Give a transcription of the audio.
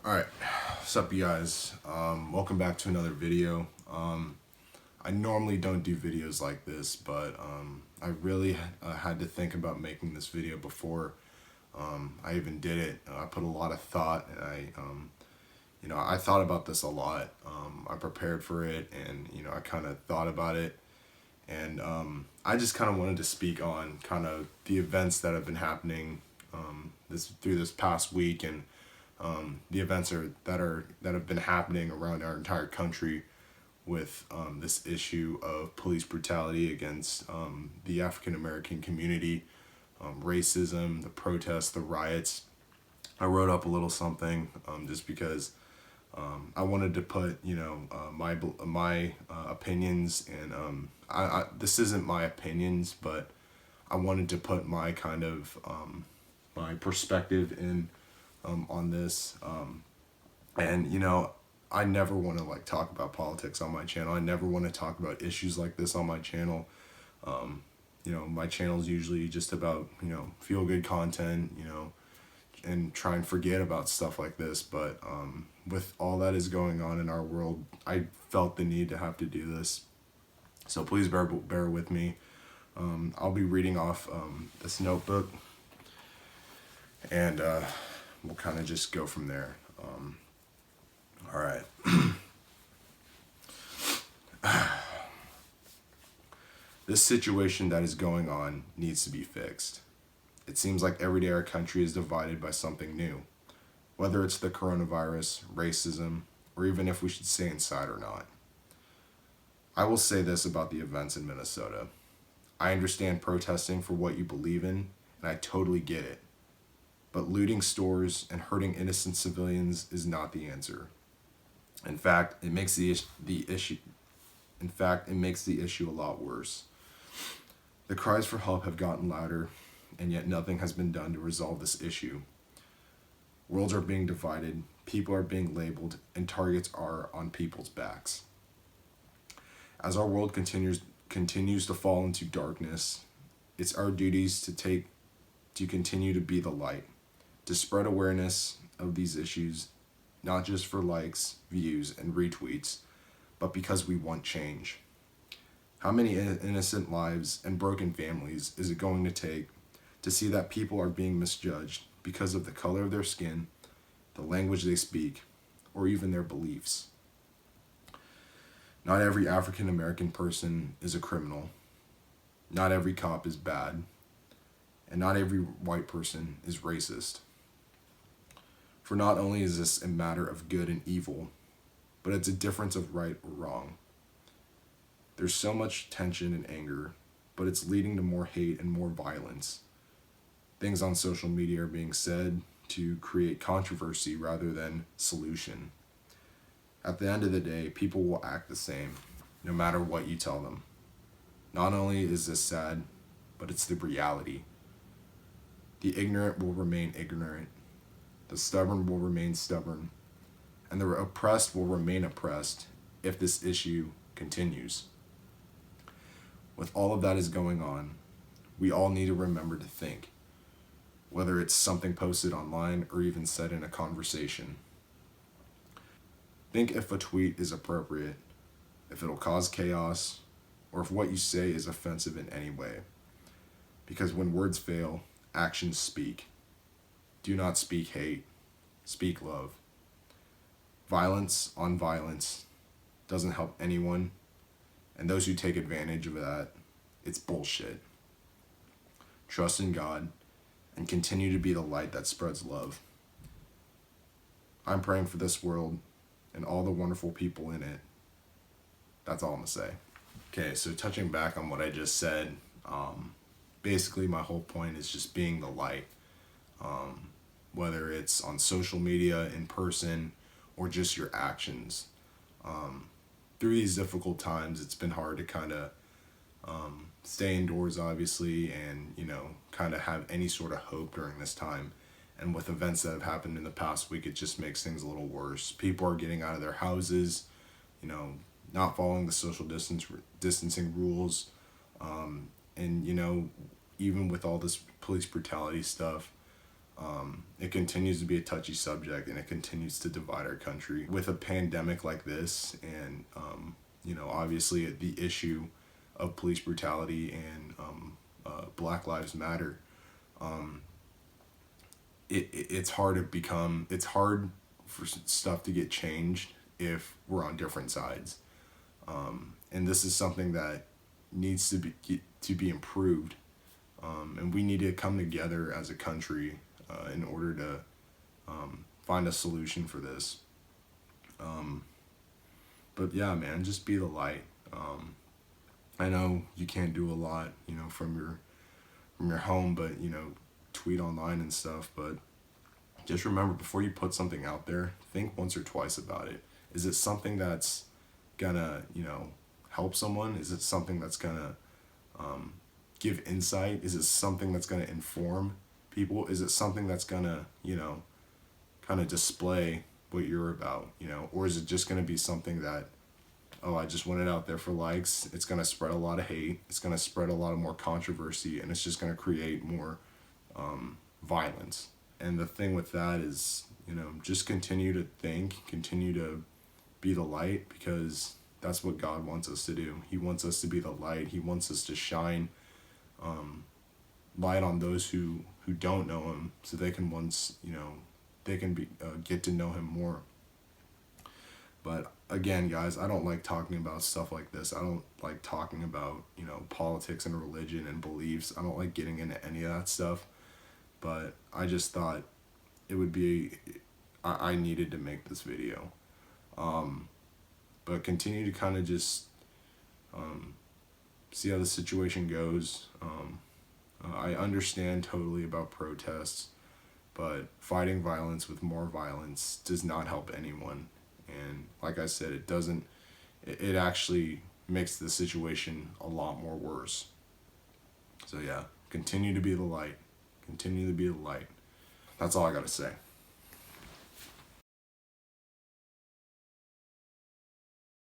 Alright, what's up you guys? Welcome back to another video. I normally don't do videos like this, but I really had to think about making this video before I even did it. I put a lot of thought, and I thought about this a lot. I prepared for it, and I kind of thought about it, and I just kind of wanted to speak on kind of the events that have been happening through this past week, and the events that have been happening around our entire country with this issue of police brutality against the African American community, racism, the protests, the riots. I wrote up a little something just because I wanted to put my opinions, and this isn't my opinions, but I wanted to put my kind of my perspective in on this. And I never want to talk about politics on my channel. I never want to talk about issues like this on my channel. My channel is usually just about feel good content, and try and forget about stuff like this. But with all that is going on in our world, I felt the need to have to do this. So please bear with me. I'll be reading off this notebook, and we'll kind of just go from there. All right. This situation that is going on needs to be fixed. It seems like every day our country is divided by something new, whether it's the coronavirus, racism, or even if we should stay inside or not. I will say this about the events in Minnesota. I understand protesting for what you believe in, and I totally get it. But looting stores and hurting innocent civilians is not the answer. In fact, it makes the issue a lot worse. The cries for help have gotten louder, and yet nothing has been done to resolve this issue. Worlds are being divided, people are being labeled, and targets are on people's backs. As our world continues to fall into darkness, it's our duties to continue to be the light, to spread awareness of these issues, not just for likes, views, and retweets, but because we want change. How many innocent lives and broken families is it going to take to see that people are being misjudged because of the color of their skin, the language they speak, or even their beliefs? Not every African American person is a criminal. Not every cop is bad. And not every white person is racist. For not only is this a matter of good and evil, but it's a difference of right or wrong. There's so much tension and anger, but it's leading to more hate and more violence. Things on social media are being said to create controversy rather than solution. At the end of the day, people will act the same, no matter what you tell them. Not only is this sad, but it's the reality. The ignorant will remain ignorant. The stubborn will remain stubborn. And the oppressed will remain oppressed if this issue continues. With all of that is going on, we all need to remember to think, whether it's something posted online or even said in a conversation. Think if a tweet is appropriate, if it'll cause chaos, or if what you say is offensive in any way. Because when words fail, actions speak. Do not speak hate, speak love. Violence on violence doesn't help anyone, and those who take advantage of that, it's bullshit. Trust in God and continue to be the light that spreads love. I'm praying for this world and all the wonderful people in it. That's all I'm gonna say. Okay, so touching back on what I just said, basically my whole point is just being the light. Whether it's on social media, in person, or just your actions. Through these difficult times, it's been hard to kind of stay indoors, obviously, and kind of have any sort of hope during this time. And with events that have happened in the past week, it just makes things a little worse. People are getting out of their houses, not following the social distancing rules, and even with all this police brutality stuff, It continues to be a touchy subject, and it continues to divide our country. With a pandemic like this, and obviously the issue of police brutality and Black Lives Matter, it's hard for stuff to get changed if we're on different sides. And this is something that needs to be improved, and we need to come together as a country in order to find a solution for this. But yeah, man, just be the light. I know you can't do a lot, from your home, but tweet online and stuff. But just remember, before you put something out there, think once or twice about it. Is it something that's gonna help someone? Is it something that's gonna give insight? Is it something that's gonna inform people? Is it something that's gonna kind of display what you're about, or is it just going to be something that, oh, I just want it out there for likes? It's going to spread a lot of hate. It's going to spread a lot of more controversy, and it's just going to create more violence. And the thing with that is, just continue to think, continue to be the light, because that's what God wants us to do. He wants us to be the light. He wants us to shine light on those who don't know him, so they can get to know him more. But again, guys, I don't like talking about stuff like this. I don't like talking about politics and religion and beliefs. I don't like getting into any of that stuff. But I just thought it would be, I needed to make this video. But continue to kind of just see how the situation goes. I understand totally about protests, but fighting violence with more violence does not help anyone. And like I said, it actually makes the situation a lot more worse. So yeah, continue to be the light. Continue to be the light. That's all I gotta say.